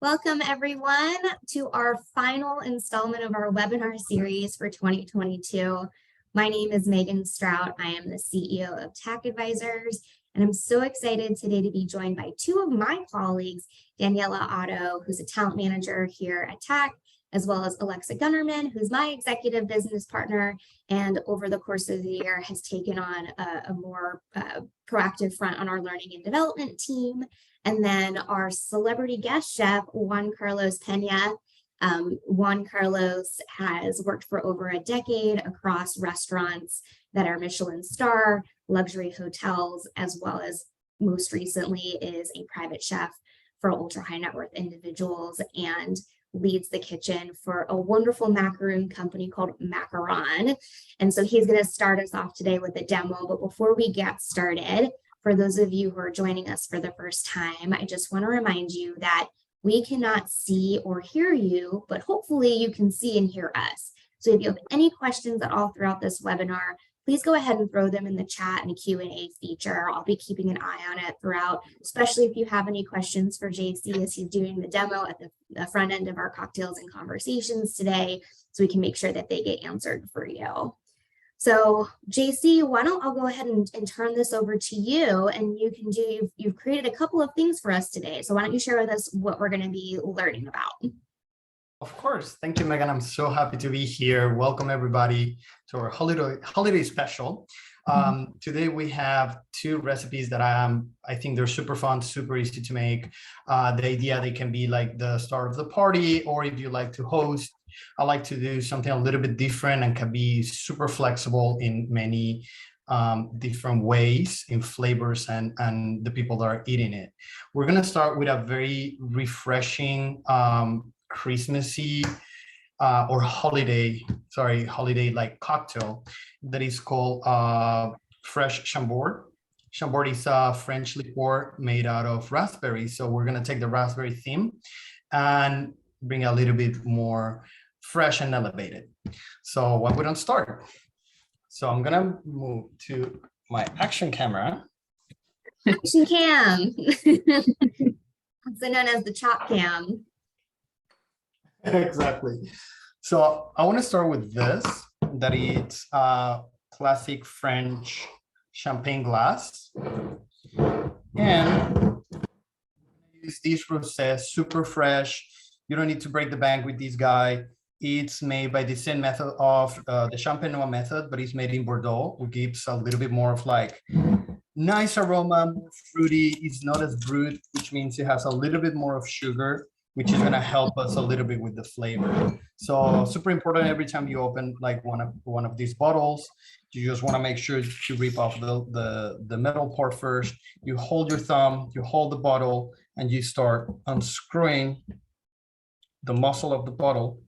Welcome everyone to our final installment of our webinar series for 2022. My name is Megan Strout. I am the CEO of Tack Advisors, and I'm so excited today to be joined by two of my colleagues, Daniela Otto, who's a talent manager here at Tack, as well as Alexa Gunnerman, who's my executive business partner, and over the course of the year has taken on a more proactive front on our learning and development team. And then our celebrity guest chef, Juan Carlos Pena. Juan Carlos has worked for over a decade across restaurants that are Michelin star, luxury hotels, as well as most recently is a private chef for ultra high net worth individuals and leads the kitchen for a wonderful macaroon company called Macaron. And so he's going to start us off today with a demo. But before we get started, for those of you who are joining us for the first time, I just want to remind you that we cannot see or hear you, but hopefully you can see and hear us. So if you have any questions at all throughout this webinar, please go ahead and throw them in the chat and Q&A feature. I'll be keeping an eye on it throughout, especially if you have any questions for JC as he's doing the demo at the front end of our cocktails and conversations today, so we can make sure that they get answered for you. So JC, why don't I'll go ahead and turn this over to you, and you can you've created a couple of things for us today. So why don't you share with us what we're going to be learning about? Of course. Thank you, Megan. I'm so happy to be here. Welcome everybody to our holiday special. Today we have two recipes that I think they're super fun, super easy to make. The idea they can be like the start of the party, or if you like to host. I like to do something a little bit different and can be super flexible in many different ways in flavors and the people that are eating it. We're going to start with a very refreshing Christmassy or holiday like cocktail that is called fresh Chambord. Chambord is a French liqueur made out of raspberries. So we're going to take the raspberry theme and bring a little bit more fresh and elevated. So why we don't start? So I'm gonna move to my action camera. Action cam, also known as the chop cam. Exactly. So I want to start with this, that it's a classic French champagne glass. And use this rosé, super fresh. You don't need to break the bank with this guy. It's made by the same method of the Champenois method, but it's made in Bordeaux, which gives a little bit more of like nice aroma, more fruity. It's not as brut, which means it has a little bit more of sugar, which is going to help us a little bit with the flavor. So super important every time you open like one of these bottles, you just want to make sure to rip off the metal part first. You hold your thumb, you hold the bottle, and you start unscrewing the muzzle of the bottle,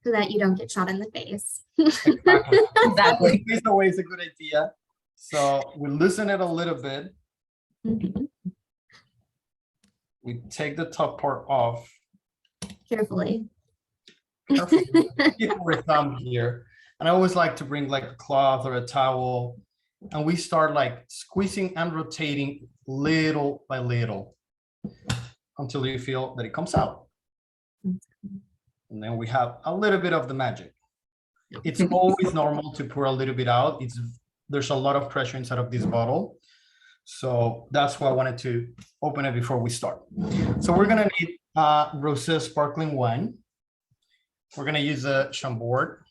so that you don't get shot in the face. Exactly. It's always a good idea. So we loosen it a little bit. We take the top part off. Carefully. Carefully. Keep our thumb here. And I always like to bring like a cloth or a towel, and we start like squeezing and rotating little by little until you feel that it comes out. And then we have a little bit of the magic. It's always normal to pour a little bit out. There's a lot of pressure inside of this bottle. So that's why I wanted to open it before we start. So we're going to need rosé sparkling wine. We're going to use a Chambord.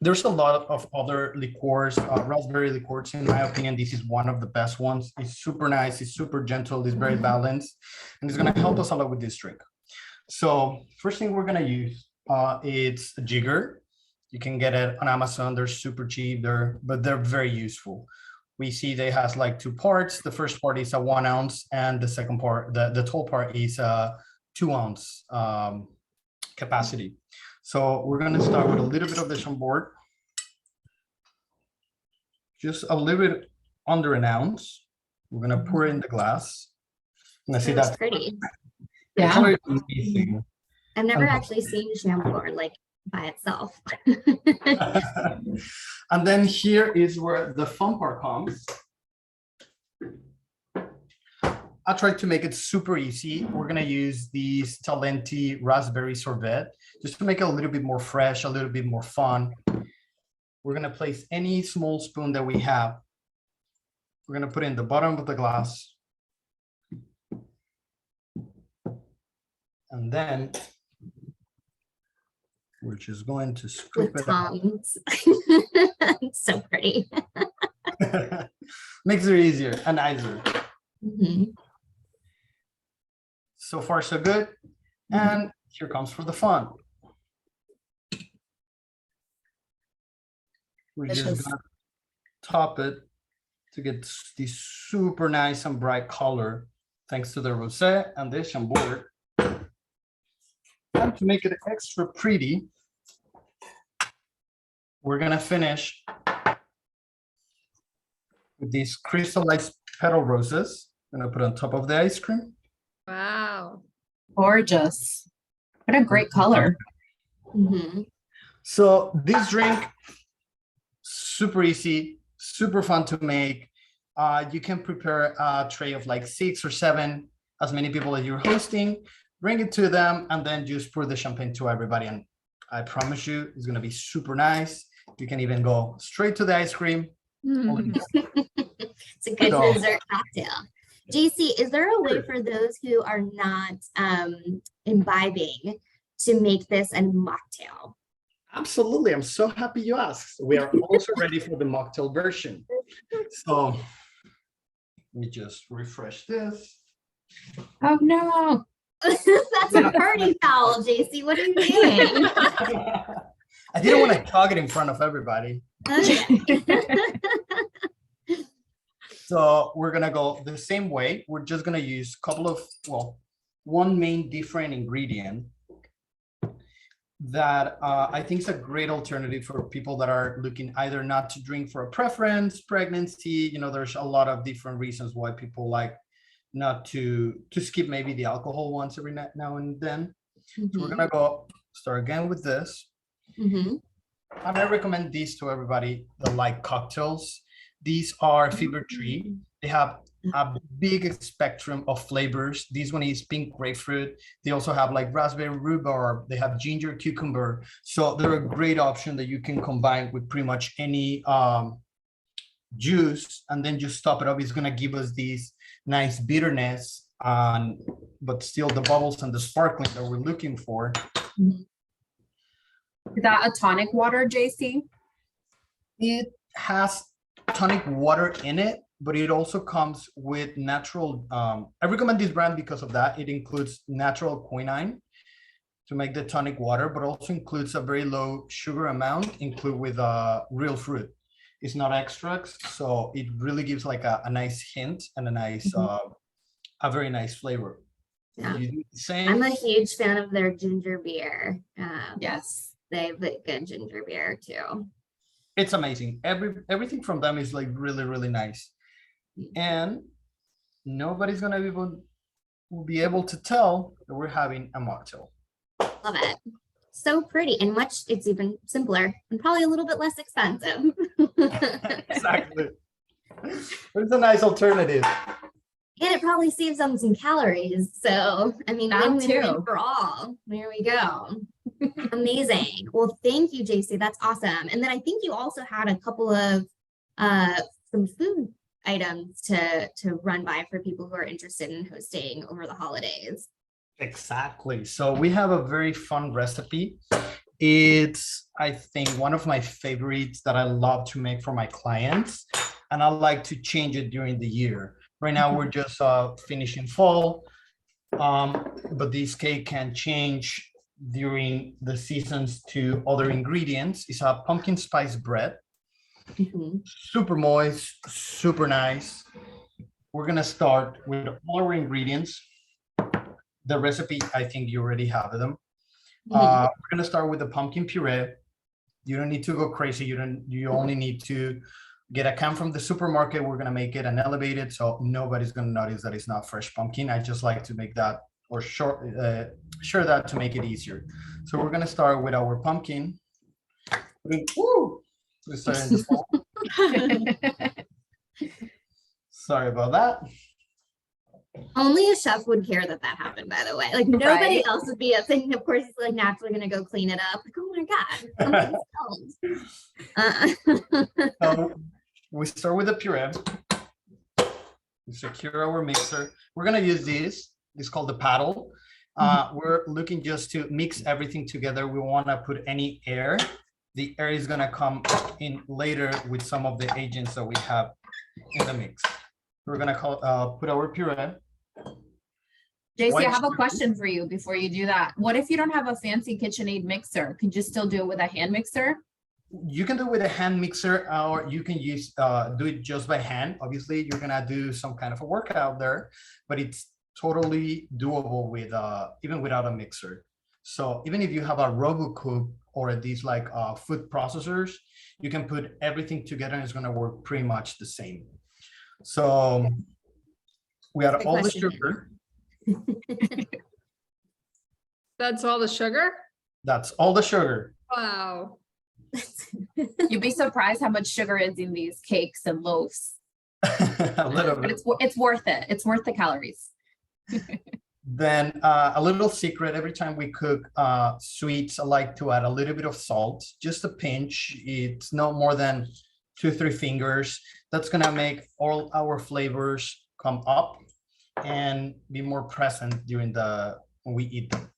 There's a lot of other liqueurs, raspberry liqueurs. In my opinion, this is one of the best ones. It's super nice. It's super gentle. It's very balanced. And it's going to help us a lot with this drink. So first thing we're going to use, it's a jigger. You can get it on Amazon. They're super cheap, but they're very useful. We see they has like two parts. The first part is a 1 ounce, and the second part, the tall part, is a 2 ounce capacity. So we're going to start with a little bit of the Chambord, just a little bit under 1 ounce. We're going to pour it in the glass. And I see that's pretty. Yeah. I've never actually seen Chambord like by itself. And then here is where the fun part comes. I tried to make it super easy. We're gonna use these Talenti raspberry sorbet just to make it a little bit more fresh, a little bit more fun. We're gonna place any small spoon that we have. We're gonna put it in the bottom of the glass. And then we're just going to scoop With it out. tongs. So pretty. Makes it easier and nicer. Mhm. So far, so good. And here comes for the fun. We're just Delicious. gonna top it to get this super nice and bright color, thanks to the rosé and the chambord. And to make it extra pretty, we're gonna finish with these crystallized petal roses. I'm gonna put on top of the ice cream. Wow. Gorgeous. What a great color. Mhm. So this drink, super easy, super fun to make. You can prepare a tray of like 6 or 7, as many people as you're hosting, bring it to them, and then just pour the champagne to everybody. And I promise you, it's gonna be super nice. You can even go straight to the ice cream. It's a good So- dessert cocktail. JC, is there a way for those who are not imbibing to make this a mocktail? Absolutely, I'm so happy you asked. We are also ready for the mocktail version. So let me just refresh this. Oh no. That's a party foul, JC. What are you doing? I didn't want to chug it in front of everybody. Okay. So we're gonna go the same way. We're just gonna use a couple of, well, one main different ingredient that I think is a great alternative for people that are looking either not to drink for a preference, pregnancy. You know, there's a lot of different reasons why people like not to skip maybe the alcohol once every now and then. So we're gonna go start again with this. Mhm. And I recommend these to everybody that like cocktails. These are fever tree. They have a big spectrum of flavors. This one is pink grapefruit. They also have like raspberry rhubarb. They have ginger cucumber. So they're a great option that you can combine with pretty much any juice, and then just top it up. It's gonna give us these nice bitterness, but still the bubbles and the sparkling that we're looking for. Is that a tonic water, JC? It has tonic water in it, but it also comes with natural. I recommend this brand because of that. It includes natural quinine to make the tonic water, but also includes a very low sugar amount, include with real fruit. It's not extracts, so it really gives like a nice hint and a nice, a very nice flavor. Yeah. You do the same. I'm a huge fan of their ginger beer. Yes. They have a good ginger beer too. It's amazing. Everything from them is like really, really nice. And nobody's gonna even will be able to tell that we're having a mocktail. Love it. So pretty and it's even simpler and probably a little bit less expensive. Exactly. It's a nice alternative. And it probably saves on some calories. So, I mean, That win-win too. for all. There we go. Amazing. Well, thank you, JC. That's awesome. And then I think you also had a couple of some food items to run by for people who are interested in hosting over the holidays. Exactly. So we have a very fun recipe. It's, I think, one of my favorites that I love to make for my clients. And I like to change it during the year. Right now, we're just finishing fall, but this cake can change during the seasons to other ingredients. It's a pumpkin spice bread, super moist, super nice. We're gonna start with all our ingredients. The recipe, I think you already have them. We're gonna start with the pumpkin puree. You don't need to go crazy. You only need to get a can from the supermarket. We're gonna make it and elevate it so nobody's gonna notice that it's not fresh pumpkin. I just like to make that or share that to make it easier. So we're gonna start with our pumpkin. Woo! We're starting this fall. Sorry about that. Only a chef would care that that happened, by the way. Like nobody Right. else would be thinking, of course, he's like naturally going to go clean it up. Like, oh my God, something spilled. So we start with the puree. We secure our mixer. We're gonna use this. It's called the paddle. We're looking just to mix everything together. We want to put any air. The air is gonna come in later with some of the agents that we have in the mix. We're gonna put our puree. JC, I White have a sugar. question for you before you do that. What if you don't have a fancy KitchenAid mixer? Could you still do it with a hand mixer? You can do it with a hand mixer, or you can use do it just by hand. Obviously, you're gonna do some kind of a workout there, but it's totally doable with even without a mixer. So even if you have a RoboCook or these like food processors, you can put everything together and it's gonna work pretty much the same. So we add Good all the question, sugar. That's all the sugar? That's all the sugar. Wow. You'd be surprised how much sugar is in these cakes and loaves, A little but bit. it's worth it. It's worth the calories. Then a little secret, every time we cook sweets, I like to add a little bit of salt, just a pinch. It's no more than 2-3 fingers. That's gonna make all our flavors come up and be more present during when we eat them.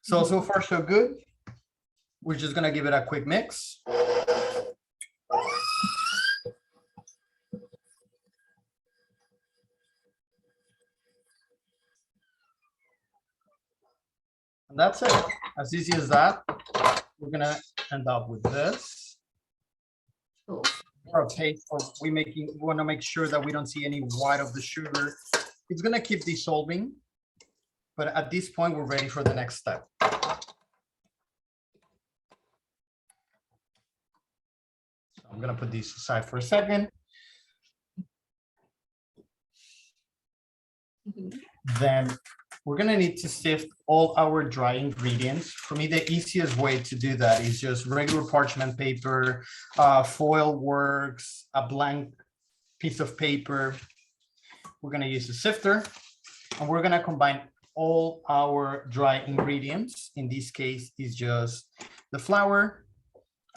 So far so good. We're just gonna give it a quick mix. And that's it. As easy as that. We're gonna end up with this. Cool. Or a paste, or we want to make sure that we don't see any white of the sugar. It's gonna keep dissolving, but at this point, we're ready for the next step. So I'm gonna put these aside for a second. Mhm. Then we're gonna need to sift all our dry ingredients. For me, the easiest way to do that is just regular parchment paper, foil works, a blank piece of paper. We're gonna use a sifter, and we're gonna combine all our dry ingredients. In this case, is just the flour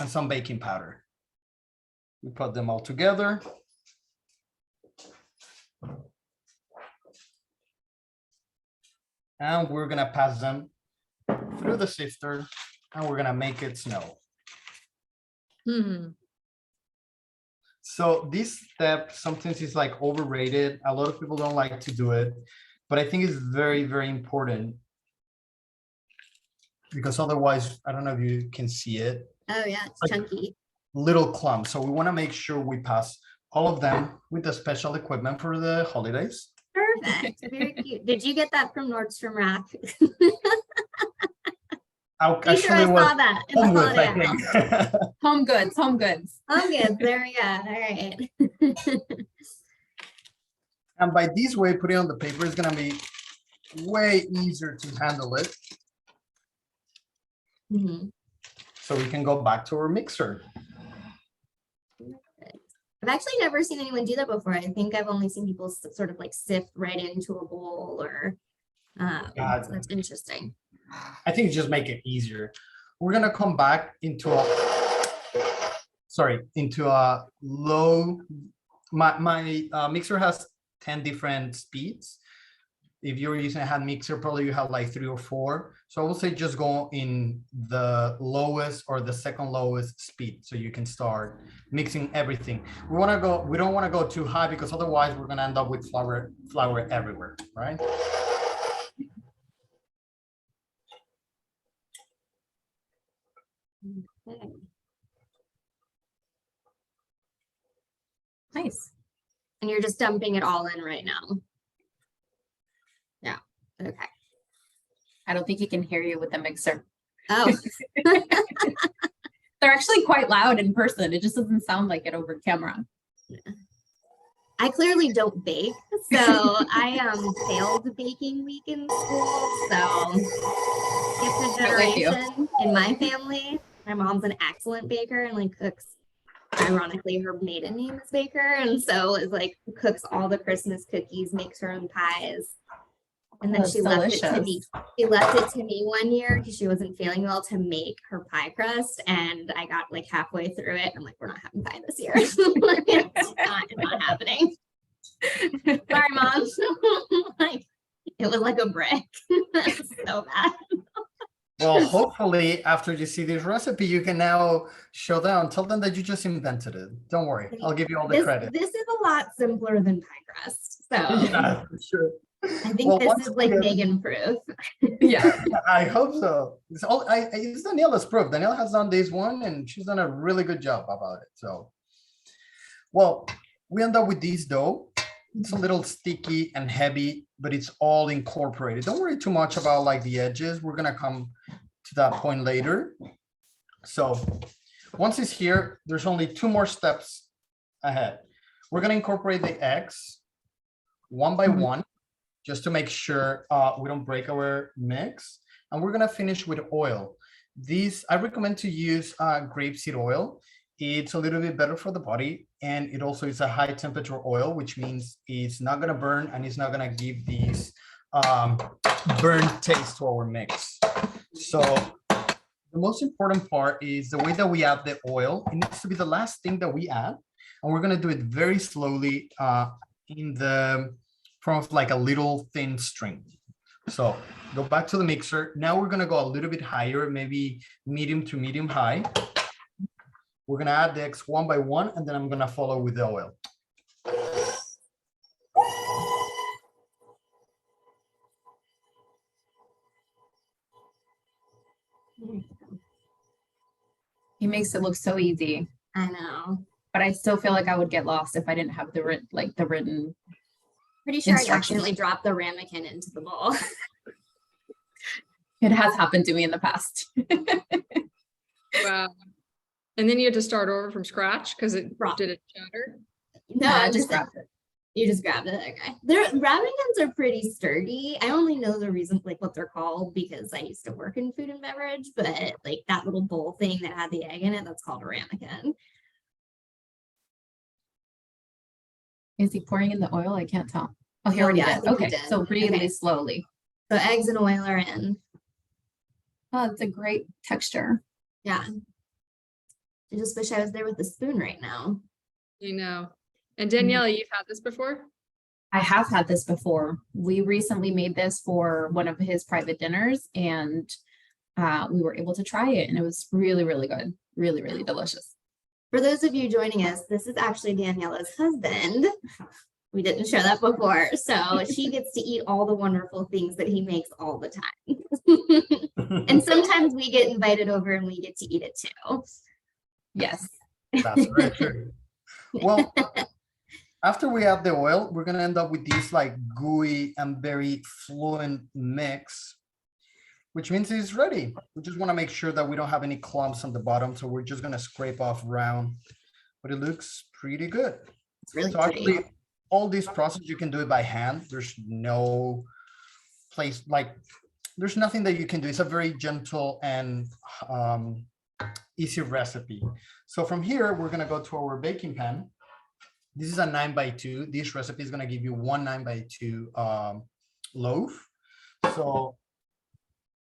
and some baking powder. We put them all together. And we're gonna pass them through the sifter, and we're gonna make it snow. Hmm. So this step sometimes is like overrated. A lot of people don't like to do it, but I think it's very, very important, because otherwise, I don't know if you can see it, Oh yeah, it's Like- chunky. little clumps. So we want to make sure we pass all of them with the special equipment for the holidays. Perfect. Very cute. Did you get that from Nordstrom Rack? Pretty sure Actually, I it was saw that in the Home Goods, holiday I aisle. think. Home goods, home goods. Oh, good. There we go. All right. And by this way, putting on the paper is gonna be way easier to handle it. Mhm. So we can go back to our mixer. I've actually never seen anyone do that before. I think I've only seen people sort of like sift right into a bowl or, Yeah. so that's interesting. I think just make it easier. We're gonna come back into a low, my mixer has 10 different speeds. If you're using a hand mixer, probably you have like 3 or 4. So I will say just go in the lowest or the second lowest speed, so you can start mixing everything. We don't want to go too high, because otherwise we're gonna end up with flour everywhere, right? Okay. Nice. And you're just dumping it all in right now. Yeah. Okay. I don't think you can hear you with the mixer. Oh, They're actually quite loud in person. It just doesn't sound like it over camera. I clearly don't bake, so I failed baking week in school. So skipped a Right with you. generation in my family. My mom's an excellent baker and like cooks ironically, her maiden name is Baker. And so it's like cooks all the Christmas cookies, makes her own pies. And then That's she left it to me. delicious. She left it to me one year because she wasn't feeling well to make her pie crust. And I got like halfway through it. I'm like, we're not having pie this year. It's not happening. Sorry, Mom. Like, it was like a brick. So bad. Well, hopefully after you see this recipe, you can now show them, tell them that you just invented it. Don't worry, I'll give you all the credit. This is a lot simpler than pie crust. So Yeah, for sure. I think Well, this once is like again- Megan proof. Yeah. I hope so. It's Daniela's proof. Daniela has done this one and she's done a really good job about it. So, well, we end up with this dough. It's a little sticky and heavy, but it's all incorporated. Don't worry too much about like the edges. We're gonna come to that point later. So once it's here, there's only 2 more steps ahead. We're gonna incorporate the eggs one by one, just to make sure we don't break our mix. And we're gonna finish with oil. I recommend to use grapeseed oil. It's a little bit better for the body, and it also is a high temperature oil, which means it's not gonna burn and it's not gonna give these burnt taste to our mix. So the most important part is the way that we add the oil. It needs to be the last thing that we add, and we're gonna do it very slowly in the form of like a little thin string. So go back to the mixer. Now we're gonna go a little bit higher, maybe medium to medium high. We're gonna add the eggs one by one, and then I'm gonna follow with the oil. He makes it look so easy, I know. but I still feel like I would get lost if I didn't have the written. Pretty sure I Instructions. accidentally dropped the ramekin into the bowl. It has happened to me in the past. Wow. And then you had to start over from scratch because it Right. did it shatter. No, I I just grabbed it. You just grabbed it. Okay. Their ramekins are pretty sturdy. I only know the reason, like what they're called, because I used to work in food and beverage, but like that little bowl thing that had the egg in it, that's called a ramekin. Is he pouring in the oil? I can't tell. Oh, he already yeah, I did. think he Okay, did. so really Okay. slowly. So eggs and oil are in. Oh, it's a great texture. Yeah. I just wish I was there with a spoon right now. You know. And Daniela, you've had this before? I have had this before. We recently made this for one of his private dinners, and we were able to try it, and it was really, really good. Really, really delicious. For those of you joining us, this is actually Daniela's husband. We didn't show that before. So she gets to eat all the wonderful things that he makes all the time. And sometimes we get invited over and we get to eat it too. Yes. That's very true. Well, after we add the oil, we're gonna end up with this like gooey and very fluent mix, which means it's ready. We just want to make sure that we don't have any clumps on the bottom, so we're just gonna scrape off around, but it looks pretty good. It's really So pretty. actually, all this process you can do it by hand. There's no place like there's nothing that you can do. It's a very gentle and easy recipe. So from here, we're gonna go to our baking pan. This is a 9x2. This recipe is gonna give you one 9x2 loaf. So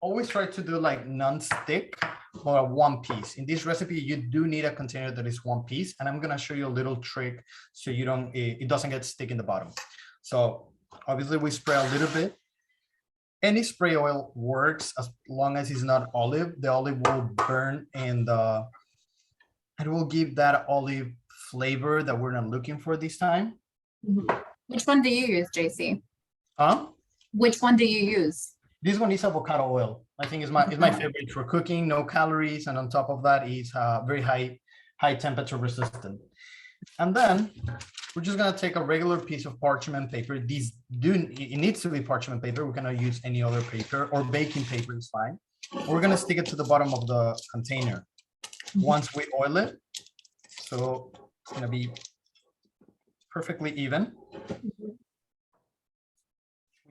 always try to do like non-stick or a one piece. In this recipe, you do need a container that is one piece, and I'm gonna show you a little trick so you don't it doesn't get stick in the bottom. So obviously we spray a little bit. Any spray oil works as long as it's not olive. The olive will burn and it will give that olive flavor that we're not looking for this time. Mhm. Which one do you use, JC? Huh? Which one do you use? This one is avocado oil. I think it's my favorite for cooking, no calories, and on top of that is very high temperature resistant. And then we're just gonna take a regular piece of parchment paper. It needs to be parchment paper. We cannot use any other paper, or baking paper is fine. We're gonna stick it to the bottom of the container. Once we oil it, so it's gonna be perfectly even.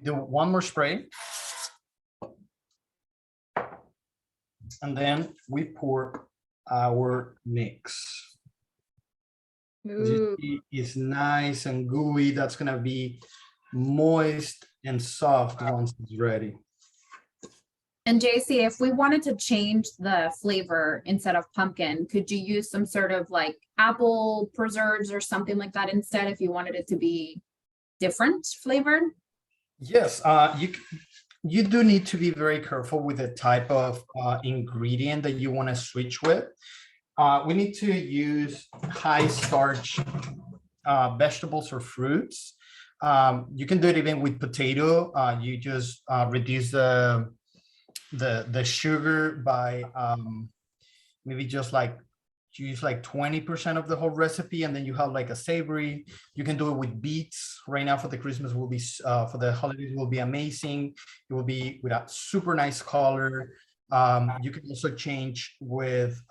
Do one more spray. And then we pour our mix. Ooh, It's nice and gooey. That's gonna be moist and soft once it's ready. And JC, if we wanted to change the flavor instead of pumpkin, could you use some sort of like apple preserves or something like that instead if you wanted it to be different flavored? Yes, you do need to be very careful with the type of ingredient that you want to switch with. We need to use high starch vegetables or fruits. You can do it even with potato. You just reduce the sugar by maybe just like use like 20% of the whole recipe, and then you have like a savory. You can do it with beets. Right now for the Christmas will be for the holidays will be amazing. It will be with a super nice color. You can also change with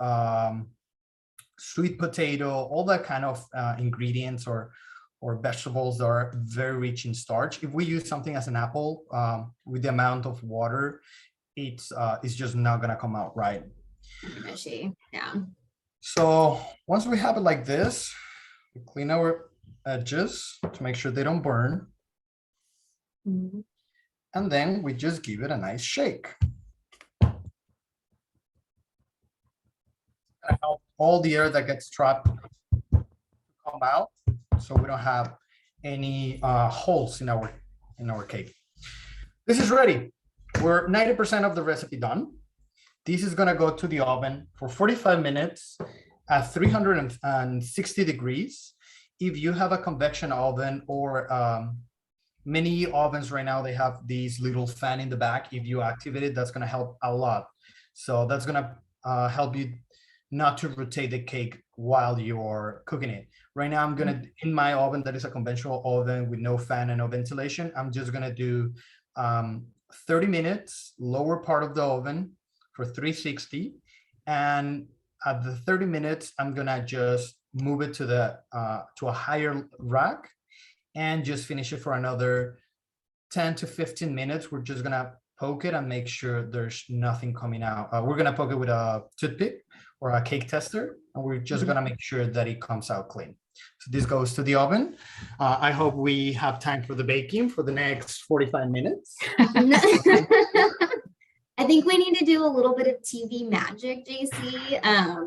sweet potato, all that kind of ingredients or vegetables that are very rich in starch. If we use something as an apple with the amount of water, it's just not gonna come out right. Mushy. Yeah. So once we have it like this, we clean our edges to make sure they don't burn. Mhm. And then we just give it a nice shake. Help all the air that gets trapped come out, so we don't have any holes in our cake. This is ready. We're 90% of the recipe done. This is gonna go to the oven for 45 minutes at 360 degrees. If you have a convection oven or many ovens right now, they have these little fan in the back. If you activate it, that's gonna help a lot. So that's gonna help you not to rotate the cake while you're cooking it. Right now, I'm gonna, in my oven, that is a conventional oven with no fan and no ventilation, I'm just gonna do 30 minutes, lower part of the oven for 360. And at the 30 minutes, I'm gonna just move it to the to a higher rack and just finish it for another 10 to 15 minutes. We're just gonna poke it and make sure there's nothing coming out. We're gonna poke it with a toothpick or a cake tester, and we're just gonna make sure that it comes out clean. So this goes to the oven. I hope we have time for the baking for the next 45 minutes. I think we need to do a little bit of TV magic, JC,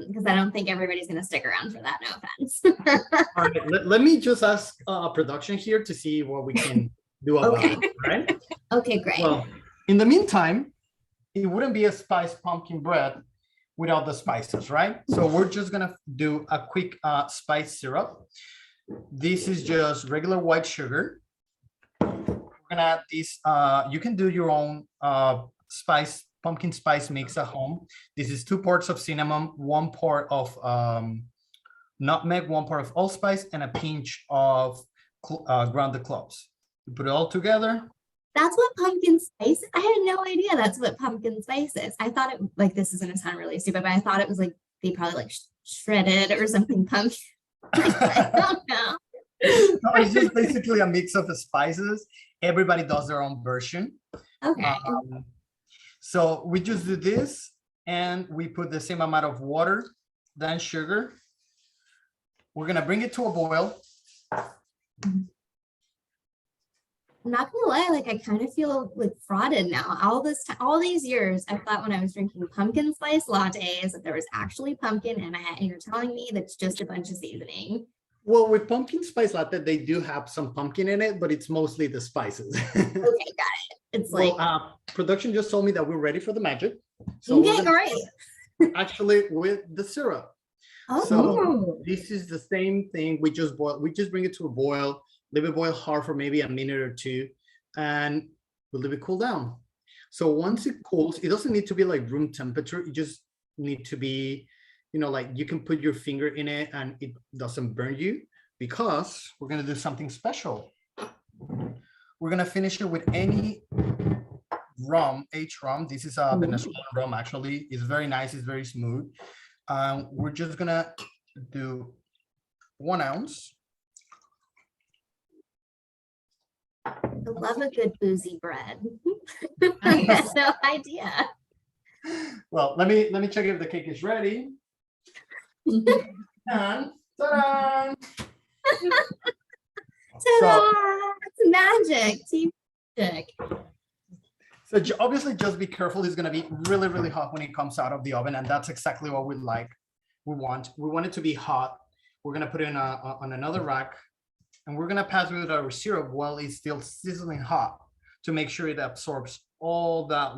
because I don't think everybody's going to stick around for that. No offense. All right, let me just ask production here to see what we can do about Okay. it, right? Okay, great. Well, in the meantime, it wouldn't be a spiced pumpkin bread without the spices, right? So we're just gonna do a quick spice syrup. This is just regular white sugar. We're gonna add this, you can do your own pumpkin spice mix at home. This is 2 parts of cinnamon, 1 part of nutmeg, 1 part of allspice, and a pinch of grounded cloves. You put it all together. That's what pumpkin spice. I had no idea that's what pumpkin spice is. I thought it, like, this is going to sound really stupid, but I thought it was like they probably like shredded or something pumpkin. I don't know. No, it's just basically a mix of the spices. Everybody does their own version. Okay. So we just do this, and we put the same amount of water, then sugar. We're gonna bring it to a boil. I'm not gonna lie, like I kind of feel like frauded now. All these years, I thought when I was drinking pumpkin spice lattes that there was actually pumpkin, and you're telling me that's just a bunch of seasoning. Well, with pumpkin spice latte, they do have some pumpkin in it, but it's mostly the spices. Okay, got it. It's like, Production just told me that we're ready for the magic. So okay, great. actually with the syrup. Oh, So this is the same thing. We just bring it to a boil, leave it boil hard for maybe a minute or 2, and we'll leave it cool down. So once it cools, it doesn't need to be like room temperature. It just need to be, like you can put your finger in it and it doesn't burn you, because we're gonna do something special. We're gonna finish it with any rum, H rum. This is a Venezuelan rum, actually. It's very nice, it's very smooth. We're just gonna do 1 ounce. I love a good boozy bread. I had no idea. Well, let me check if the cake is ready. And ta-da! Ta-da! It's magic. Team magic. So obviously just be careful. It's going to be really, really hot when it comes out of the oven. And that's exactly what we like. We want it to be hot. We're going to put it in on another rack, and we're going to pass with our syrup while it's still sizzling hot to make sure it absorbs all that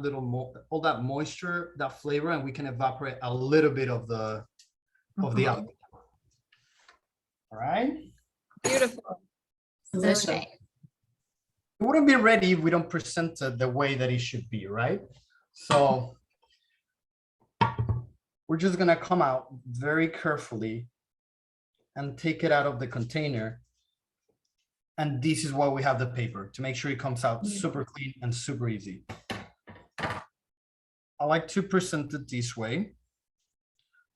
all that moisture, that flavor, and we can evaporate a little bit of the alcohol. All right. Beautiful. Delicious. Okay. It wouldn't be ready if we don't present it the way that it should be, right? So we're just gonna come out very carefully and take it out of the container. And this is why we have the paper, to make sure it comes out super clean and super easy. I like to present it this way.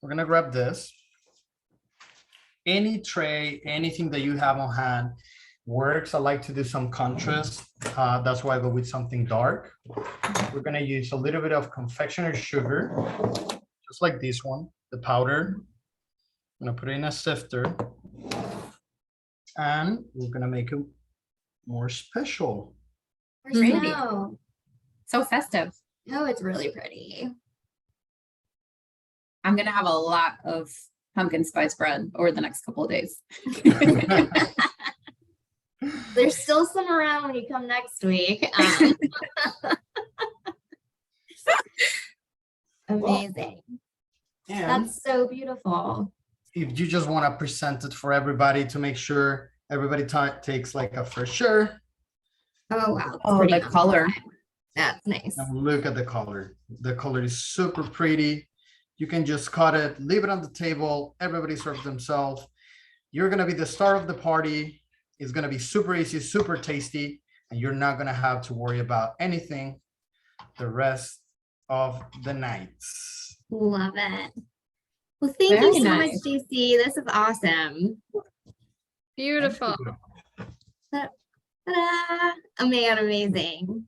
We're gonna grab this. Any tray, anything that you have on hand works. I like to do some contrast. That's why I go with something dark. We're gonna use a little bit of confectioner's sugar, just like this one, the powder. I'm gonna put it in a sifter, and we're gonna make it more special. Pretty. Oh, So festive. oh, it's really pretty. I'm gonna have a lot of pumpkin spice bread over the next couple of days. There's still some around when you come next week. Amazing. And That's so beautiful. if you just want to present it for everybody to make sure everybody takes like a fresh share, Oh, wow. it's Oh, pretty the on color. time. That's nice. and look at the color. The color is super pretty. You can just cut it, leave it on the table. Everybody serves themselves. You're going to be the star of the party. It's going to be super easy, super tasty, and you're not going to have to worry about anything the rest of the nights. Love it. Well, thank Very you so nice. much, JC. This is awesome. Beautiful. Ta-da! Oh my God, amazing.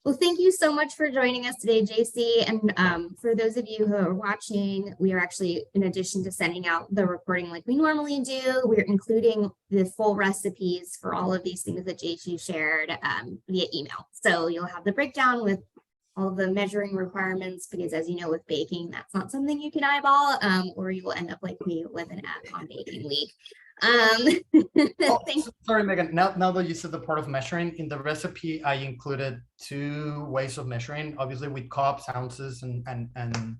Well, thank you so much for joining us today, JC. And for those of you who are watching, we are actually, in addition to sending out the recording like we normally do, we're including the full recipes for all of these things that JC shared via email. So you'll have the breakdown with all the measuring requirements, because as you know, with baking, that's not something you can eyeball, or you will end up like me with an ad on Baking Week. Oh, Thank sorry, Megan. Now that you said the part of measuring, in the recipe, I included 2 ways of measuring, obviously with cups, ounces, and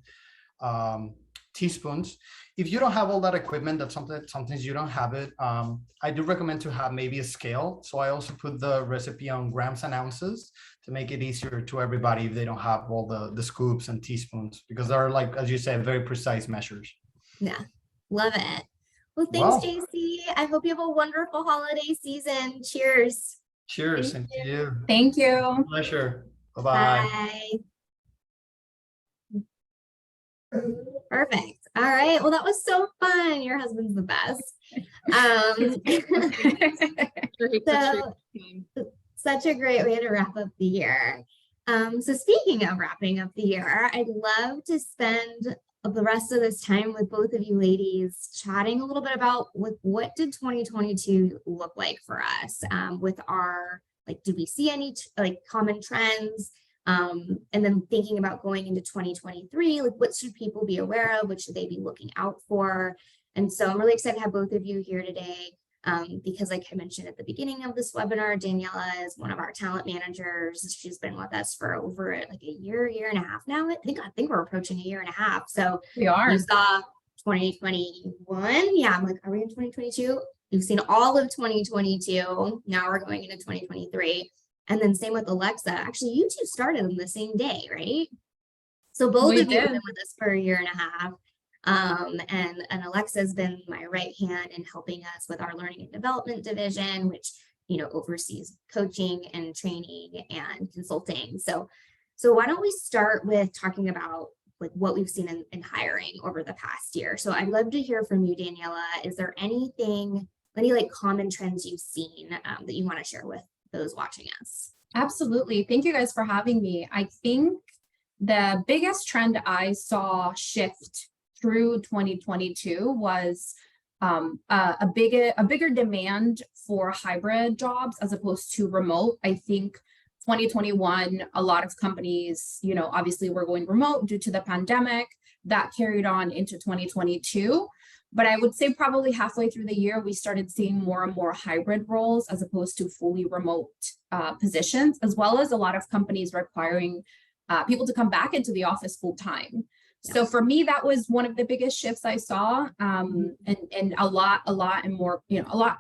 teaspoons. If you don't have all that equipment, that's sometimes you don't have it. I do recommend to have maybe a scale. So I also put the recipe on grams and ounces to make it easier to everybody if they don't have all the scoops and teaspoons, because they're, like, as you said, very precise measures. Yeah, love it. Well, Wow. thanks, JC. I hope you have a wonderful holiday season. Cheers. Cheers, Thank and to you. Thank you. Pleasure. Bye-bye. Bye. Perfect. All right. Well, that was so fun. Your husband's the best. Great, So- great. Such a great way to wrap up the year. So speaking of wrapping up the year, I'd love to spend the rest of this time with both of you ladies chatting a little bit about what did 2022 look like for us, with our, like, did we see any like common trends, and then thinking about going into 2023, like what should people be aware of, what should they be looking out for. And so I'm really excited to have both of you here today, because like I mentioned at the beginning of this webinar, Daniela is one of our talent managers. She's been with us for over like a year and a half now. I think we're approaching a year and a half. So We are. you saw 2021. Yeah, I'm like, are we in 2022? You've seen all of 2022. Now we're going into 2023. And then same with Alexa. Actually, you two started on the same day, right? So both We of you have did. been with us for a year and a half. And Alexa's been my right hand in helping us with our learning and development division, which, you know, oversees coaching and training and consulting. So why don't we start with talking about like what we've seen in hiring over the past year. So I'd love to hear from you, Daniela. Is there any like common trends you've seen that you want to share with those watching us? Absolutely. Thank you guys for having me. I think the biggest trend I saw shift through 2022 was a bigger demand for hybrid jobs as opposed to remote. I think 2021, a lot of companies, obviously were going remote due to the pandemic. That carried on into 2022. But I would say probably halfway through the year, we started seeing more and more hybrid roles as opposed to fully remote positions, as well as a lot of companies requiring people to come back into the office full time. Yeah. So for me, that was one of the biggest shifts I saw, and a lot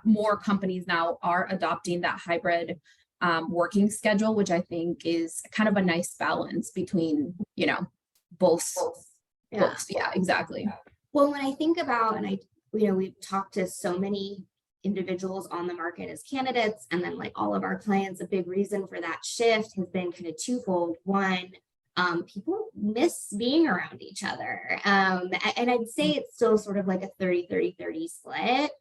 more companies now are adopting that hybrid working schedule, which I think is kind of a nice balance between both. Yeah. Yeah, exactly. Well, when I think about, and we've talked to so many individuals on the market as candidates, and then like all of our clients, a big reason for that shift has been kind of twofold. One, people miss being around each other. And I'd say it's still sort of like a 30-30-30 split.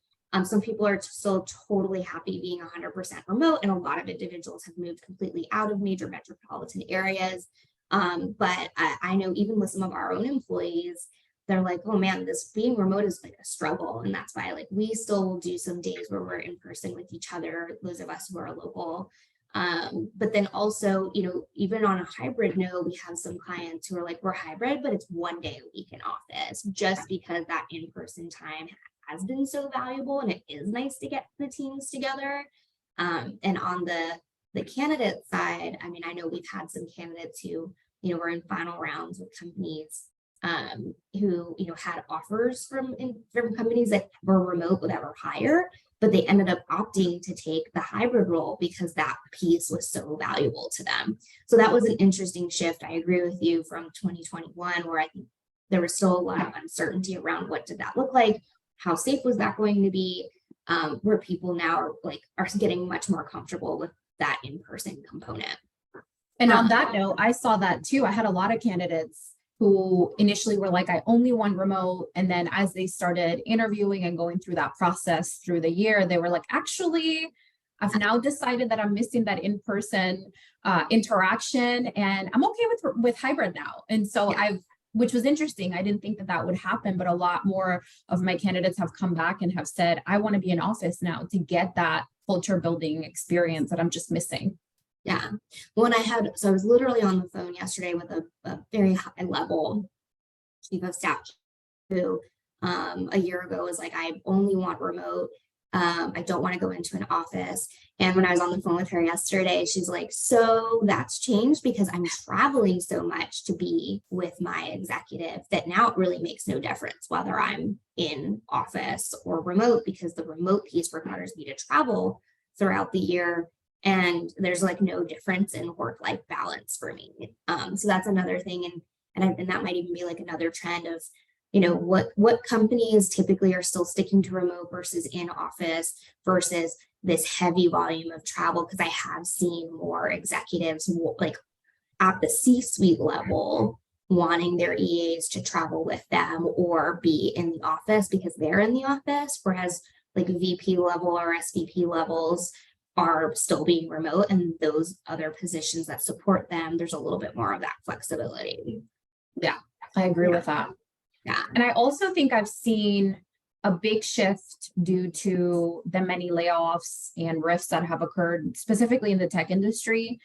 Some people are still totally happy being 100% remote, and a lot of individuals have moved completely out of major metropolitan areas. But I know even with some of our own employees, they're like, oh man, this being remote is like a struggle. And that's why like we still will do some days where we're in person with each other, those of us who are local. But then also, even on a hybrid note, we have some clients who are like, we're hybrid, but it's 1 day a week in office, just because that in-person time has been so valuable, and it is nice to get the teams together. And on the candidate side, I mean, I know we've had some candidates who, were in final rounds with companies who, had offers from companies that were remote that were higher, but they ended up opting to take the hybrid role because that piece was so valuable to them. So that was an interesting shift. I agree with you from 2021, where I think there was still a lot of uncertainty around what did that look like, how safe was that going to be, where people now are getting much more comfortable with that in-person component. And on that note, I saw that too. I had a lot of candidates who initially were like, I only want remote. And then as they started interviewing and going through that process through the year, they were like, actually, I've now decided that I'm missing that in-person interaction, and I'm okay with hybrid now. And so which was interesting. I didn't think that would happen, but a lot more of my candidates have come back and have said, I want to be in office now to get that culture building experience that I'm just missing. Yeah. Well, I was literally on the phone yesterday with a very high level chief of staff who a year ago was like, I only want remote. I don't want to go into an office. And when I was on the phone with her yesterday, she's like, so that's changed because I'm traveling so much to be with my executive that now it really makes no difference whether I'm in office or remote, because the remote piece requires me to travel throughout the year. And there's like no difference in work-life balance for me. So that's another thing. And that might even be like another trend of, what companies typically are still sticking to remote versus in office versus this heavy volume of travel. Because I have seen more executives like at the C-suite level wanting their EAs to travel with them or be in the office because they're in the office, whereas like VP level or SVP levels are still being remote, and those other positions that support them, there's a little bit more of that flexibility. Yeah, I agree with that. Yeah. And I also think I've seen a big shift due to the many layoffs and rifts that have occurred specifically in the tech industry.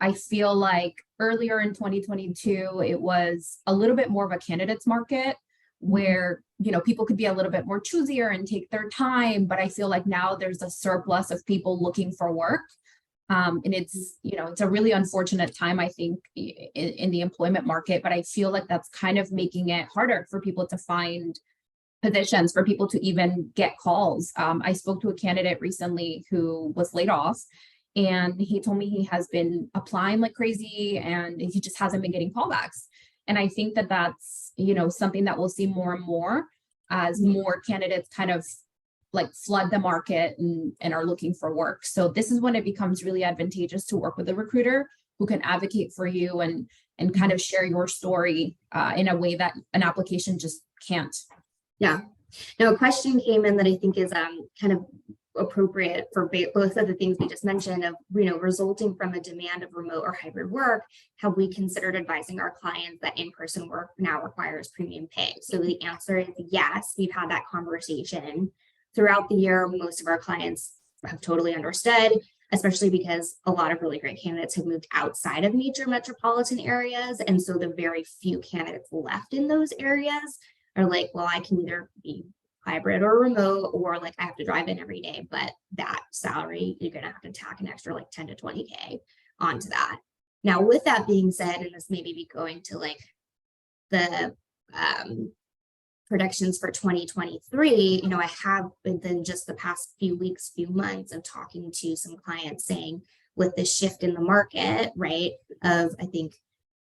I feel like earlier in 2022, it was a little bit more of a candidates market where, people could be a little bit more choosier and take their time. But I feel like now there's a surplus of people looking for work. And it's a really unfortunate time, I think, in the employment market. But I feel like that's kind of making it harder for people to find positions, for people to even get calls. I spoke to a candidate recently who was laid off, and he told me he has been applying like crazy and he just hasn't been getting callbacks. And I think that that's, something that we'll see more and more as more candidates kind of like flood the market and are looking for work. So this is when it becomes really advantageous to work with a recruiter who can advocate for you and kind of share your story in a way that an application just can't. Yeah. Now, a question came in that I think is kind of appropriate for both of the things we just mentioned of, resulting from a demand of remote or hybrid work, have we considered advising our clients that in-person work now requires premium pay? So the answer is yes, we've had that conversation throughout the year. Most of our clients have totally understood, especially because a lot of really great candidates have moved outside of major metropolitan areas. And so the very few candidates left in those areas are like, well, I can either be hybrid or remote, or like I have to drive in every day, but that salary, you're going to have to tack an extra like 10 to 20K onto that. Now, with that being said, and this maybe be going to like the predictions for 2023, I have been just the past few weeks, few months of talking to some clients saying with the shift in the market, right, of I think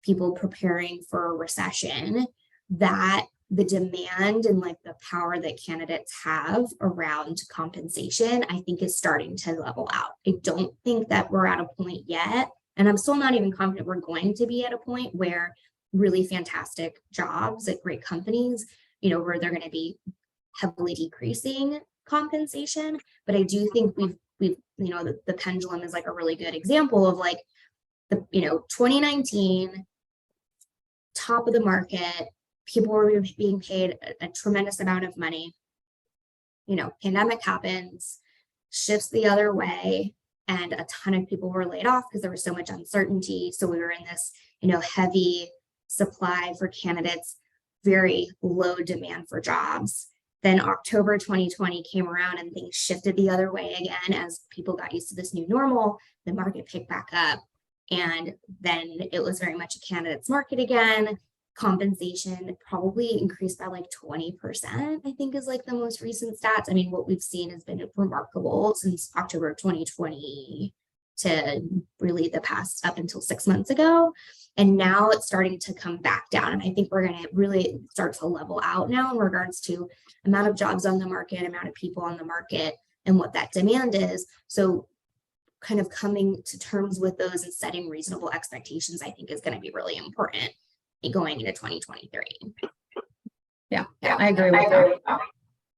people preparing for a recession, that the demand and like the power that candidates have around compensation, I think is starting to level out. I don't think that we're at a point yet, and I'm still not even confident we're going to be at a point where really fantastic jobs at great companies, where they're going to be heavily decreasing compensation. But I do think we've the pendulum is like a really good example of like the 2019 top of the market. People were being paid a tremendous amount of money. Pandemic happens, shifts the other way, and a ton of people were laid off because there was so much uncertainty. So we were in this, heavy supply for candidates, very low demand for jobs. Then October 2020 came around and things shifted the other way again as people got used to this new normal. The market picked back up, and then it was very much a candidate's market again. Compensation probably increased by like 20%, I think is like the most recent stats. I mean, what we've seen has been remarkable since October of 2020 to really the past up until 6 months ago. And now it's starting to come back down. And I think we're going to really start to level out now in regards to amount of jobs on the market, amount of people on the market, and what that demand is. So kind of coming to terms with those and setting reasonable expectations, I think is going to be really important going into 2023. Yeah, I agree with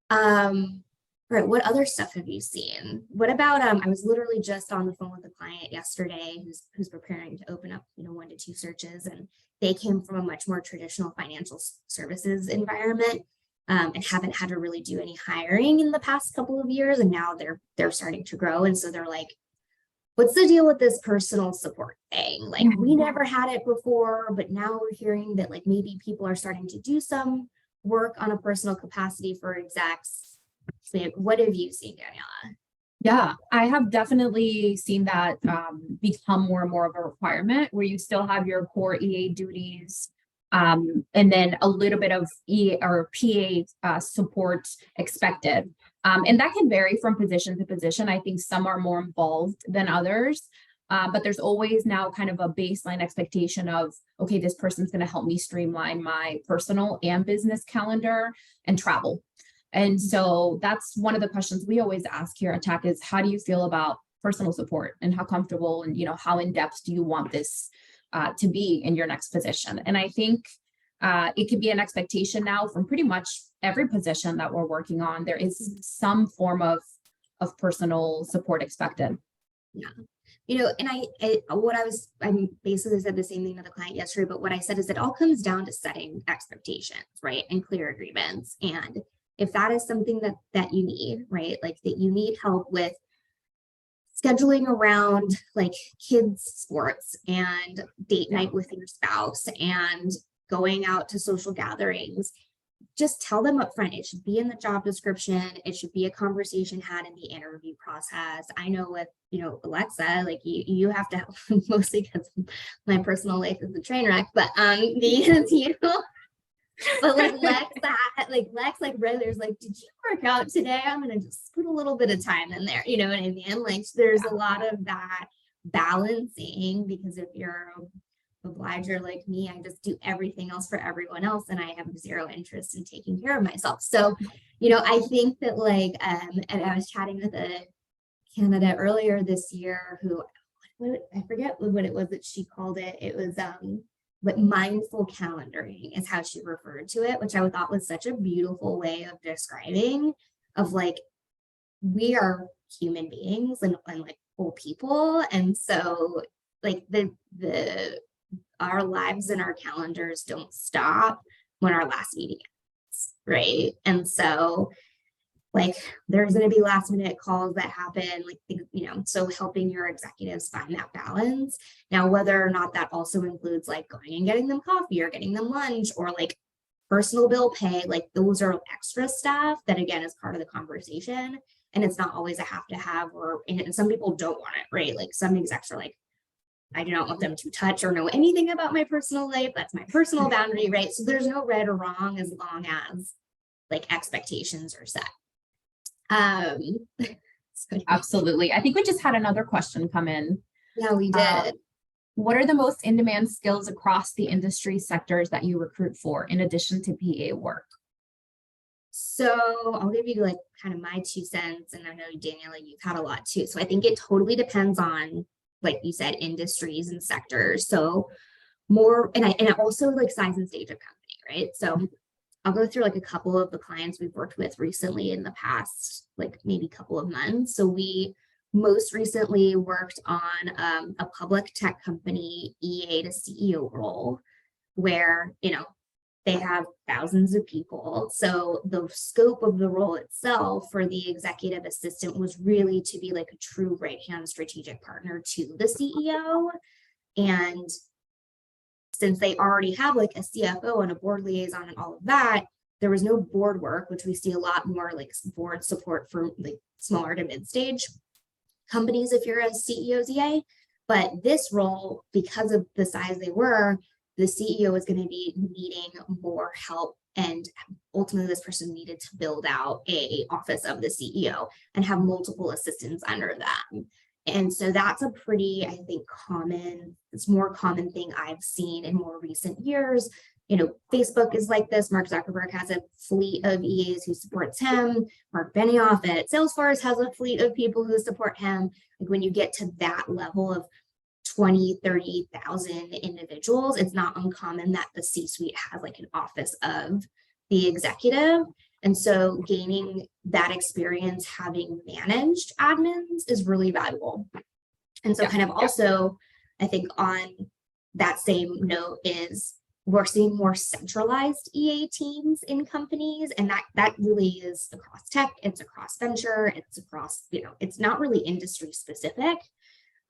that. Right, what other stuff have you seen? What about I was literally just on the phone with a client yesterday who's preparing to open up 1 to 2 searches, and they came from a much more traditional financial services environment and haven't had to really do any hiring in the past couple of years, and now they're starting to grow. And so they're like, what's the deal with this personal support thing? Like, we never had it before, but now we're hearing that like maybe people are starting to do some work on a personal capacity for execs. So, what have you seen, Daniela? Yeah, I have definitely seen that become more and more of a requirement, where you still have your core EA duties, and then a little bit of E or PA support expected. And that can vary from position to position. I think some are more involved than others, but there's always now kind of a baseline expectation of, okay, this person's going to help me streamline my personal and business calendar and travel. And so that's one of the questions we always ask here at Tack is, how do you feel about personal support, and how comfortable and, how in depth do you want this to be in your next position? And I think it could be an expectation now from pretty much every position that we're working on. There is some form of personal support expected. Yeah. And I basically said the same thing to the client yesterday, but what I said is it all comes down to setting expectations, right? And clear agreements. And if that is something that you need, right? Like that you need help with scheduling around like kids sports and date night with your spouse and going out to social gatherings, just tell them up front. It should be in the job description. It should be a conversation had in the interview process. I know with, Alexa, like you have to have, mostly because my personal life is a train wreck, but but like Lex, like Brothers, like, did you work out today? I'm going to just put a little bit of time in there. You know what I mean? Like there's a lot of that balancing, because if you're obliger like me, I just do everything else for everyone else, and I have zero interest in taking care of myself. So, I think that like, and I was chatting with a candidate earlier this year who, I forget what it was that she called it. It was but mindful calendaring is how she referred to it, which I thought was such a beautiful way of describing of like, we are human beings and like whole people. And so like our lives and our calendars don't stop when our last meeting ends, right? And so like there's going to be last minute calls that happen, like, you know, so helping your executives find that balance. Now, whether or not that also includes like going and getting them coffee or getting them lunch or like personal bill pay, like those are extra stuff that again is part of the conversation. And it's not always a have to have, and some people don't want it, right? Like some execs are like, I do not want them to touch or know anything about my personal life. That's my personal boundary, right? So there's no right or wrong as long as like expectations are set. So, Absolutely. I think we just had another question come in. yeah, we did. What are the most in-demand skills across the industry sectors that you recruit for in addition to PA work? So I'll give you like kind of my 2 cents, and I know Daniela, you've had a lot too. So I think it totally depends on, like you said, industries and sectors. So more, and also like size and stage of company, right? So I'll go through like a couple of the clients we've worked with recently in the past, like maybe couple of months. So we most recently worked on a public tech company EA to CEO role where, you know, they have thousands of people. So the scope of the role itself for the executive assistant was really to be like a true right-hand strategic partner to the CEO. And since they already have like a CFO and a board liaison and all of that, there was no board work, which we see a lot more like board support for like smaller to mid-stage companies if you're a CEO ZA. But this role, because of the size they were, the CEO is going to be needing more help. And ultimately, this person needed to build out a office of the CEO and have multiple assistants under them. And so that's a pretty, I think, it's more common thing I've seen in more recent years. You know, Facebook is like this. Mark Zuckerberg has a fleet of EAs who supports him. Mark Benioff at Salesforce has a fleet of people who support him. Like when you get to that level of 20, 30,000 individuals, it's not uncommon that the C-suite has like an office of the executive. And so gaining that experience having managed admins is really valuable. And so kind of also, I think on that same note is we're seeing more centralized EA teams in companies. And that really is across tech, it's across venture, it's across, you know, it's not really industry specific.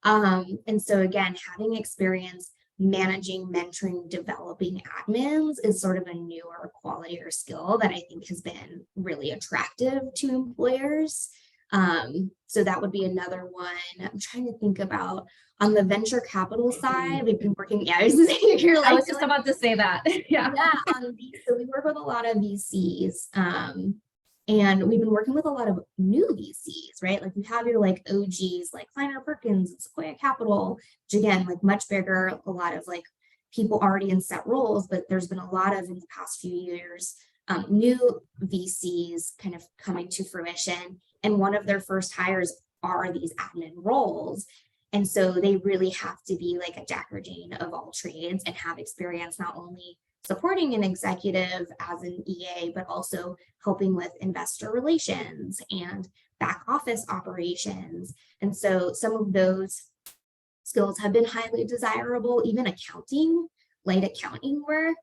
And so again, having experience managing, mentoring, developing admins is sort of a newer quality or skill that I think has been really attractive to employers. So that would be another one. I'm trying to think about on the venture capital side, we've been working, I was just about to say that. Yeah. So we work with a lot of VCs. And we've been working with a lot of new VCs, right? Like you have your like OGs like Kleiner Perkins and Sequoia Capital, which again, like much bigger, a lot of like people already in set roles, but there's been a lot of in the past few years, new VCs kind of coming to fruition. And one of their first hires are these admin roles. And so they really have to be like a Jack or Jane of all trades and have experience not only supporting an executive as an EA, but also helping with investor relations and back office operations. And so some of those skills have been highly desirable, even accounting, light accounting work.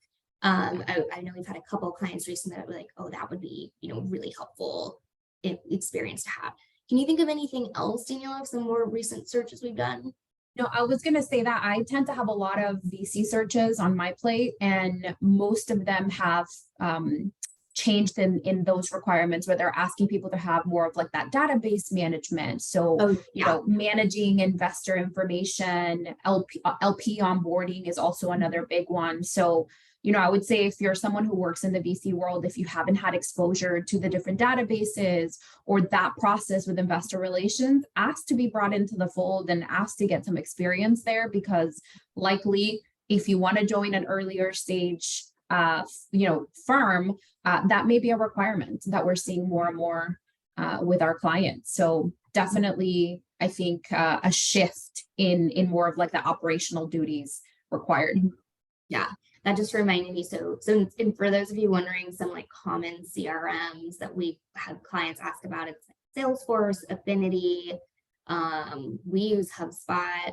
I know we've had a couple of clients recently that were like, oh, that would be, you know, really helpful experience to have. Can you think of anything else, Daniela, of some more recent searches we've done? No, I was going to say that I tend to have a lot of VC searches on my plate, and most of them have changed in those requirements where they're asking people to have more of like that database management. So, you know, managing investor information, LP onboarding is also another big one. So, you know, I would say if you're someone who works in the VC world, if you haven't had exposure to the different databases or that process with investor relations, ask to be brought into the fold and ask to get some experience there, because likely if you want to join an earlier stage, you know, firm, that may be a requirement that we're seeing more and more with our clients. So definitely, I think a shift in more of like the operational duties required. Yeah. That just reminded me. So and for those of you wondering, some like common CRMs that we've had clients ask about, it's Salesforce, Affinity. We use HubSpot.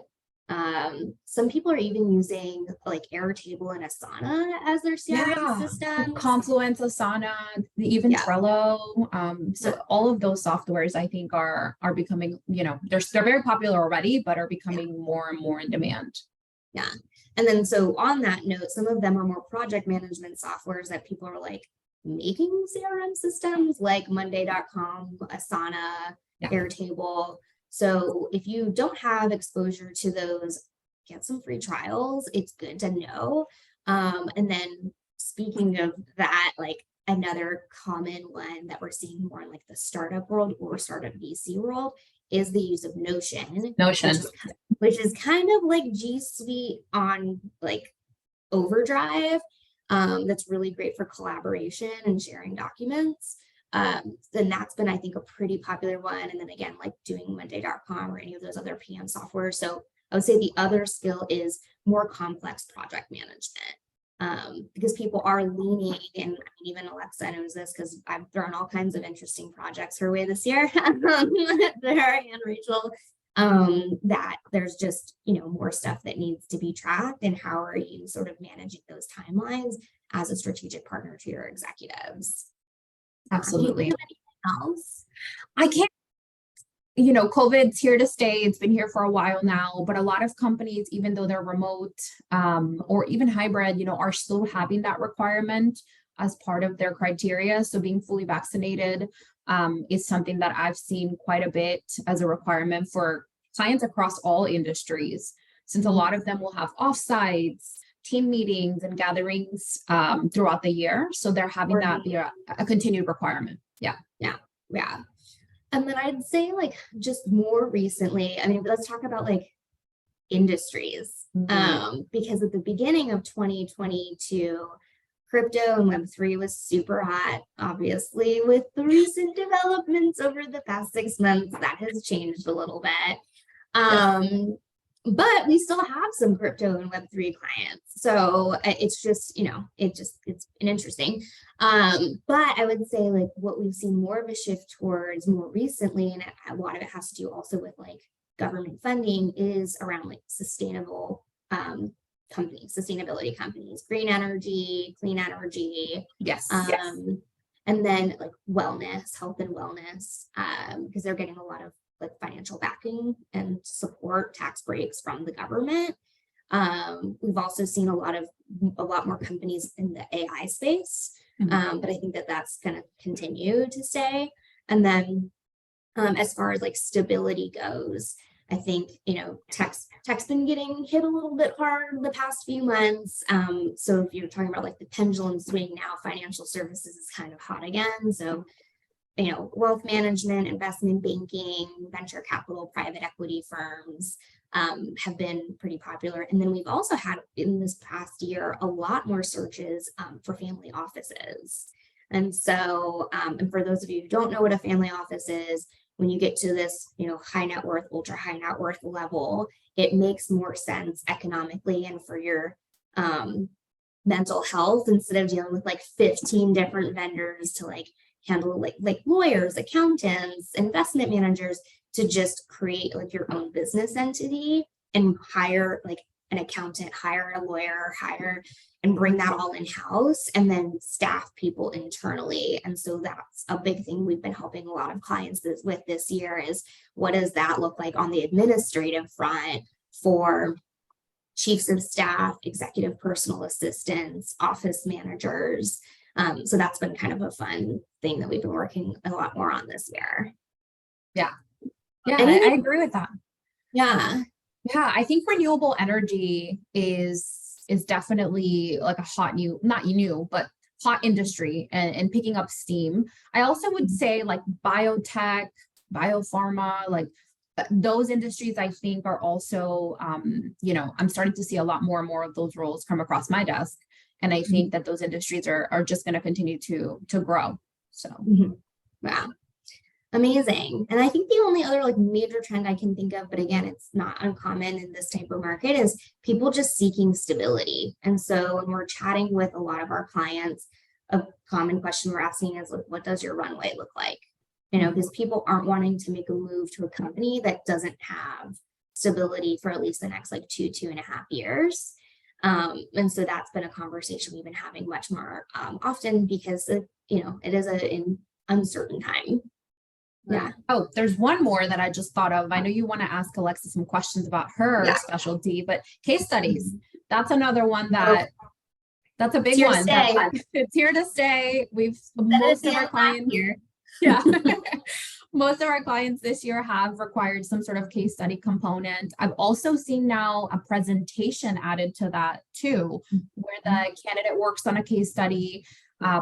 Some people are even using like Airtable and Asana as their CRM system. Confluence, Asana, even Yeah. Trello. So all of those softwares I think are becoming, they're very popular already, but are becoming more and more in demand. Yeah. And then so on that note, some of them are more project management softwares that people are like making CRM systems like Monday.com, Asana, Airtable. So if you don't have exposure to those, get some free trials. It's good to know. And then speaking of that, like another common one that we're seeing more in like the startup world or startup VC world is the use of Notion. Which is kind of like G Suite on like overdrive. That's really great for collaboration and sharing documents. Then that's been, I think, a pretty popular one. And then again, like doing Monday.com or any of those other PM software. So I would say the other skill is more complex project management. Because people are leaning, and even Alexa knows this because I've thrown all kinds of interesting projects her way this year, her and Rachel, that there's just, more stuff that needs to be tracked. And how are you sort of managing those timelines as a strategic partner to your executives? Absolutely. Else? I can't, COVID's here to stay. It's been here for a while now, but a lot of companies, even though they're remote or even hybrid, are still having that requirement as part of their criteria. So being fully vaccinated is something that I've seen quite a bit as a requirement for clients across all industries, since a lot of them will have offsites, team meetings, and gatherings throughout the year. So they're having that be a continued requirement. Yeah. And then I'd say like just more recently, I mean, let's talk about like industries. Because at the beginning of 2022, crypto and Web3 was super hot. Obviously, with the recent developments over the past 6 months, that has changed a little bit. But we still have some crypto and Web3 clients. So it's just, it's interesting. But I would say like what we've seen more of a shift towards more recently, and a lot of it has to do also with like government funding, is around like sustainable sustainability companies, green energy, clean energy. Yes. And then like wellness, health and wellness, because they're getting a lot of like financial backing and support, tax breaks from the government. We've also seen a lot more companies in the AI space, but I think that that's going to continue to stay. And then as far as like stability goes, I think, tech's been getting hit a little bit hard the past few months. So if you're talking about like the pendulum swing now, financial services is kind of hot again. So, wealth management, investment banking, venture capital, private equity firms have been pretty popular. And then we've also had in this past year a lot more searches for family offices. And so, and for those of you who don't know what a family office is, when you get to this, high net worth, ultra high net worth level, it makes more sense economically and for your mental health, instead of dealing with like 15 different vendors to like handle like lawyers, accountants, investment managers, to just create like your own business entity and hire like an accountant, hire a lawyer, and bring that all in-house, and then staff people internally. And so that's a big thing we've been helping a lot of clients with this year, is what does that look like on the administrative front for chiefs of staff, executive personal assistants, office managers. So that's been kind of a fun thing that we've been working a lot more on this year. Yeah, I agree with that. Yeah, I think renewable energy is definitely like a hot hot industry and picking up steam. I also would say like biotech, biopharma, like those industries I think are also, I'm starting to see a lot more and more of those roles come across my desk. And I think that those industries are just going to continue to grow. So, wow. Amazing. And I think the only other like major trend I can think of, but again, it's not uncommon in this type of market, is people just seeking stability. And so when we're chatting with a lot of our clients, a common question we're asking is, like, what does your runway look like? you know, because people aren't wanting to make a move to a company that doesn't have stability for at least the next like 2.5 years. And so that's been a conversation we've been having much more often because you know, it is an uncertain time. Yeah. Oh, there's one more that I just thought of. I know you want to ask Alexa some questions about her specialty, but case studies, that's another one that's a big one. It's here to stay. Most of our clients here. Yeah. Most of our clients this year have required some sort of case study component. I've also seen now a presentation added to that too, where the candidate works on a case study,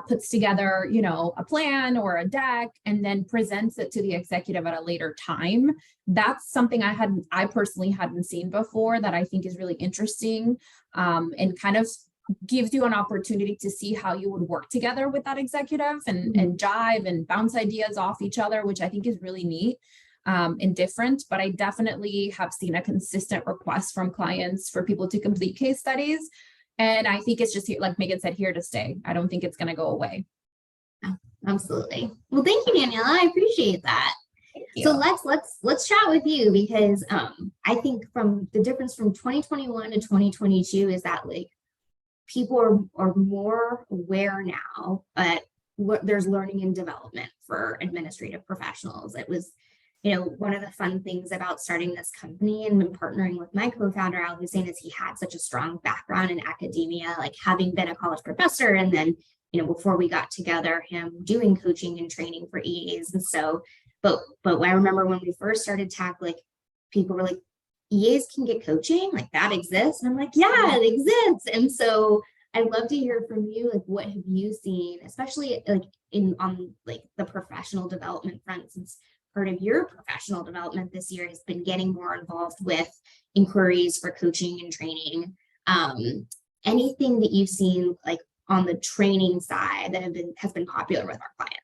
puts together, you know, a plan or a deck, and then presents it to the executive at a later time. That's something I personally hadn't seen before that I think is really interesting, and kind of gives you an opportunity to see how you would work together with that executive and jive and bounce ideas off each other, which I think is really neat and different. But I definitely have seen a consistent request from clients for people to complete case studies. And I think it's just, like Megan said, here to stay. I don't think it's going to go away. Absolutely. Well, thank you, Daniela. I appreciate that. So let's chat with you because I think from the difference from 2021 to 2022 is that like people are more aware now, but there's learning and development for administrative professionals. It was, you know, one of the fun things about starting this company and partnering with my co-founder, Al Hussein, is he had such a strong background in academia, like having been a college professor. And then, you know, before we got together, him doing coaching and training for EAs. And so, but I remember when we first started Tack, like people were like, EAs can get coaching, like that exists. And I'm like, yeah, it exists. And so I'd love to hear from you, like what have you seen, especially like on like the professional development front, since part of your professional development this year has been getting more involved with inquiries for coaching and training. Anything that you've seen like on the training side that has been popular with our clients?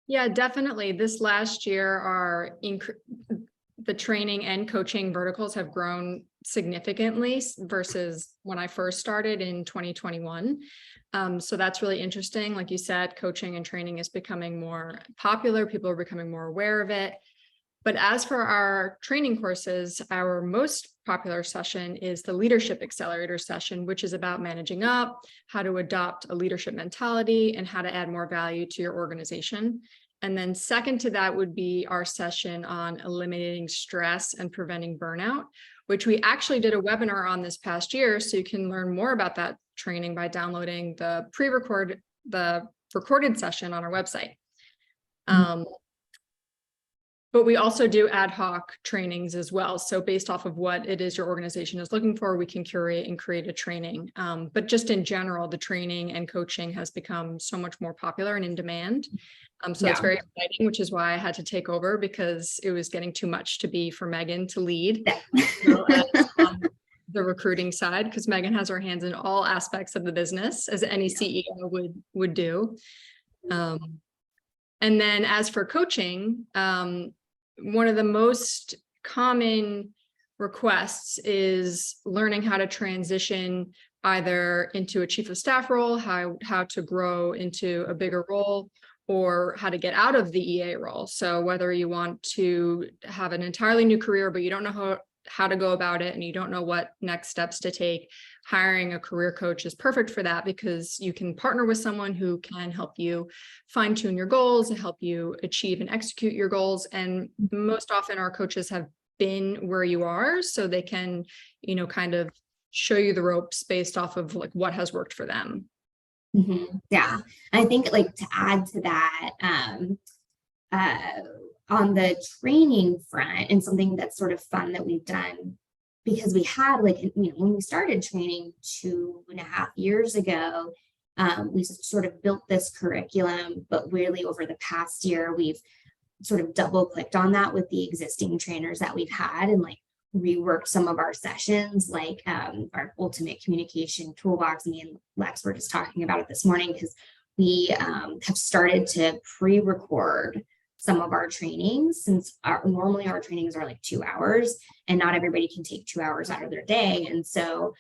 Yeah, definitely. This last year, the training and coaching verticals have grown significantly versus when I first started in 2021. So that's really interesting. Like you said, coaching and training is becoming more popular. People are becoming more aware of it. But as for our training courses, our most popular session is the Leadership Accelerator session, which is about managing up, how to adopt a leadership mentality, and how to add more value to your organization. And then second to that would be our session on eliminating stress and preventing burnout, which we actually did a webinar on this past year. So you can learn more about that training by downloading the recorded session on our website. But we also do ad hoc trainings as well. So based off of what it is your organization is looking for, we can curate and create a training. But just in general, the training and coaching has become so much more popular and in demand. So it's very exciting, which is why I had to take over, because it was getting too much to be for Megan to lead on the recruiting side, because Megan has her hands in all aspects of the business, as any CEO would do. And then as for coaching, one of the most common requests is learning how to transition either into a chief of staff role, how to grow into a bigger role, or how to get out of the EA role. So whether you want to have an entirely new career, but you don't know how to go about it and you don't know what next steps to take, hiring a career coach is perfect for that, because you can partner with someone who can help you fine tune your goals and help you achieve and execute your goals. And most often our coaches have been where you are, so they can, you know, kind of show you the ropes based off of like what has worked for them. Yeah, I think like to add to that, on the training front, and something that's sort of fun that we've done, because we had like, you know, when we started training 2.5 years ago, we sort of built this curriculum, but really over the past year, we've sort of double clicked on that with the existing trainers that we've had, and like reworked some of our sessions, like our ultimate communication toolbox. Me and Lex were just talking about it this morning, because we have started to pre-record some of our trainings, since normally our trainings are like 2 hours, and not everybody can take 2 hours out of their day. And so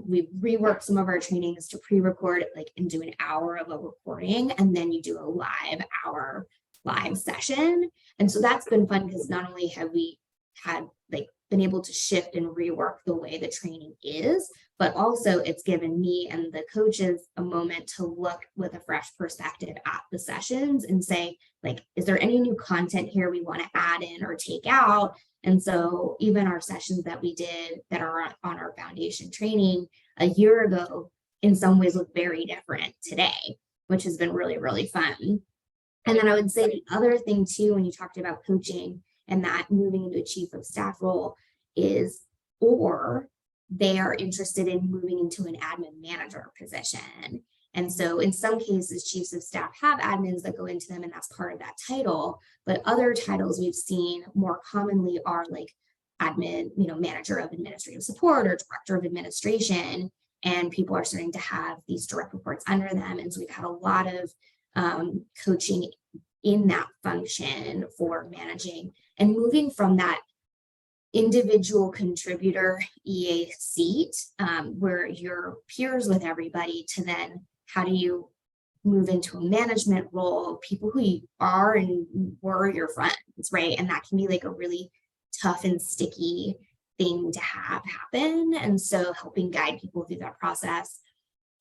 we've reworked some of our trainings to pre-record it, like, and do an hour of a recording, and then you do a live hour live session. And so that's been fun because not only have we had like been able to shift and rework the way the training is, but also it's given me and the coaches a moment to look with a fresh perspective at the sessions and say, like, is there any new content here we want to add in or take out? And so even our sessions that we did that are on our foundation training a year ago, in some ways look very different today, which has been really, really fun. And then I would say the other thing too, when you talked about coaching and that moving into a chief of staff role is, or they are interested in moving into an admin manager position. And so in some cases, chiefs of staff have admins that go into them and that's part of that title. But other titles we've seen more commonly are like admin, manager of administrative support or director of administration. And people are starting to have these direct reports under them. And so we've had a lot of coaching in that function for managing and moving from that individual contributor EA seat where you're peers with everybody to then how do you move into a management role, people who you are and were your friends, right? And that can be like a really tough and sticky thing to have happen. And so helping guide people through that process.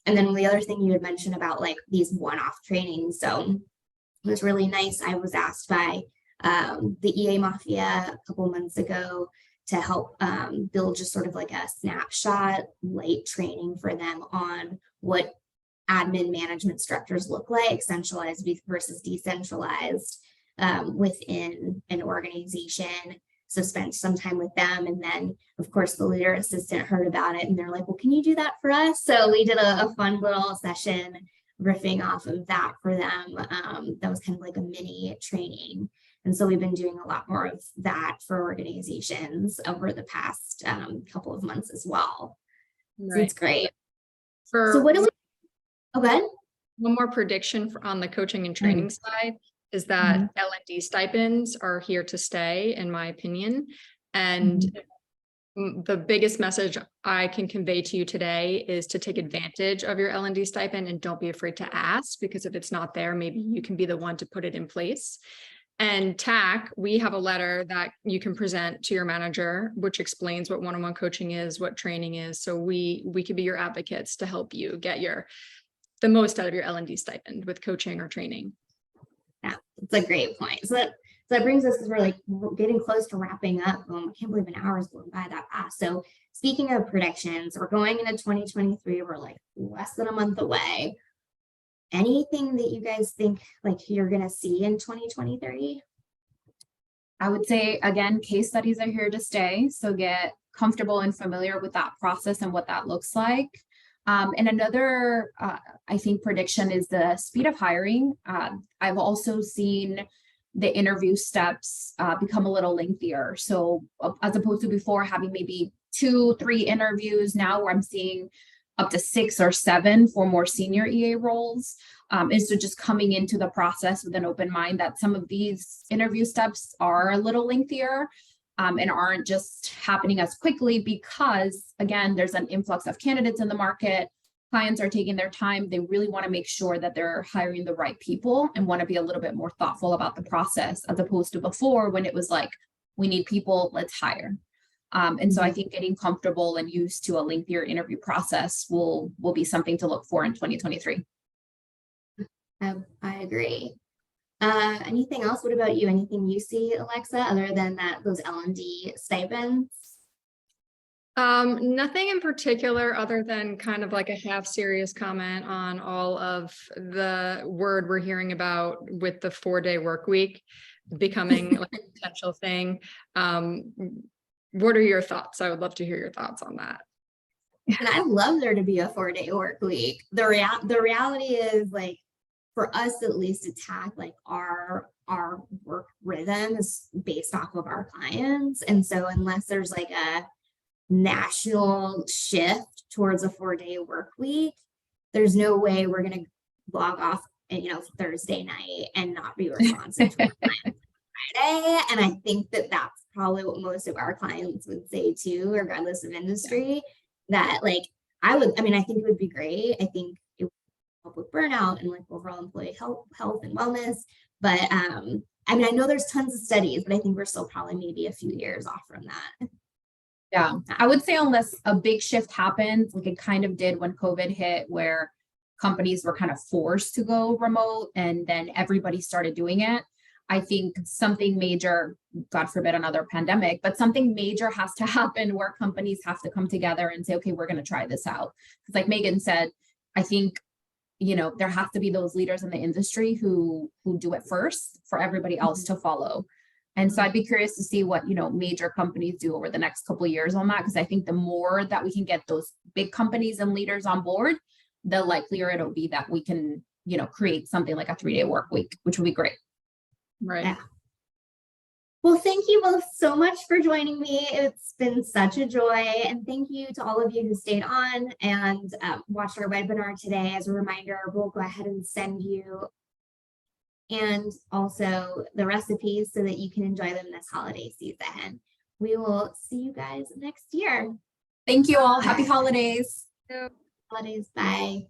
And then the other thing you had mentioned about like these one-off trainings. So it was really nice. I was asked by the EA Mafia a couple months ago to help build just sort of like a snapshot light training for them on what admin management structures look like, centralized versus decentralized within an organization. So spent some time with them. And then of course the leader assistant heard about it and they're like, well, can you do that for us? So we did a fun little session riffing off of that for them. That was kind of like a mini training. And so we've been doing a lot more of that for organizations over the past couple of months as well. Right. So it's great. So what do we, okay. One more prediction on the coaching and training side is that L&D stipends are here to stay, in my opinion. And the biggest message I can convey to you today is to take advantage of your L&D stipend and don't be afraid to ask, because if it's not there, maybe you can be the one to put it in place. And Tack, we have a letter that you can present to your manager, which explains what one-on-one coaching is, what training is. So we could be your advocates to help you get the most out of your L&D stipend with coaching or training. Yeah, it's a great point. So that brings us, because we're getting close to wrapping up. I can't believe an hour is going by that fast. So speaking of predictions, we're going into 2023. We're like less than a month away. Anything that you guys think like you're going to see in 2023? I would say, again, case studies are here to stay. So get comfortable and familiar with that process and what that looks like. And another, I think, prediction is the speed of hiring. I've also seen the interview steps become a little lengther. So as opposed to before having maybe 2-3 interviews, now where I'm seeing up to 6 or 7 for more senior EA roles. Is so just coming into the process with an open mind that some of these interview steps are a little lengthier. And aren't just happening as quickly because, again, there's an influx of candidates in the market. Clients are taking their time. They really want to make sure that they're hiring the right people and want to be a little bit more thoughtful about the process, as opposed to before when it was like, we need people, let's hire. And so I think getting comfortable and used to a lengthier interview process will be something to look for in 2023. I agree. Anything else? What about you? Anything you see, Alexa, other than those L&D stipends? Nothing in particular other than kind of like a half serious comment on all of the word we're hearing about with the 4-day work week becoming like a potential thing. What are your thoughts? I would love to hear your thoughts on that. And I love there to be a 4-day work week. The reality is, like, for us at least at Tack, like our work rhythm is based off of our clients. And so unless there's like a national shift towards a 4-day work week, there's no way we're going to log off, Thursday night and not be responsive to our clients Friday. And I think that that's probably what most of our clients would say too, regardless of industry, that like I think it would be great. I think help with burnout and like overall employee health and wellness. But I mean, I know there's tons of studies, but I think we're still probably maybe a few years off from that. Yeah, I would say unless a big shift happens, like it kind of did when COVID hit, where companies were kind of forced to go remote and then everybody started doing it. I think something major, God forbid another pandemic, but something major has to happen where companies have to come together and say, okay, we're going to try this out. Because like Megan said, I think, you know, there have to be those leaders in the industry who do it first for everybody else to follow. And so I'd be curious to see what, you know, major companies do over the next couple of years on that, because I think the more that we can get those big companies and leaders on board, the likelier it'll be that we can, you know, create something like a 3-day work week, which would be great. Right. Yeah. Well, thank you both so much for joining me. It's been such a joy. And thank you to all of you who stayed on and watched our webinar today. As a reminder, we'll go ahead and send you and also the recipes so that you can enjoy them this holiday season. We will see you guys next year. Thank you all. Happy holidays. Holidays. Bye.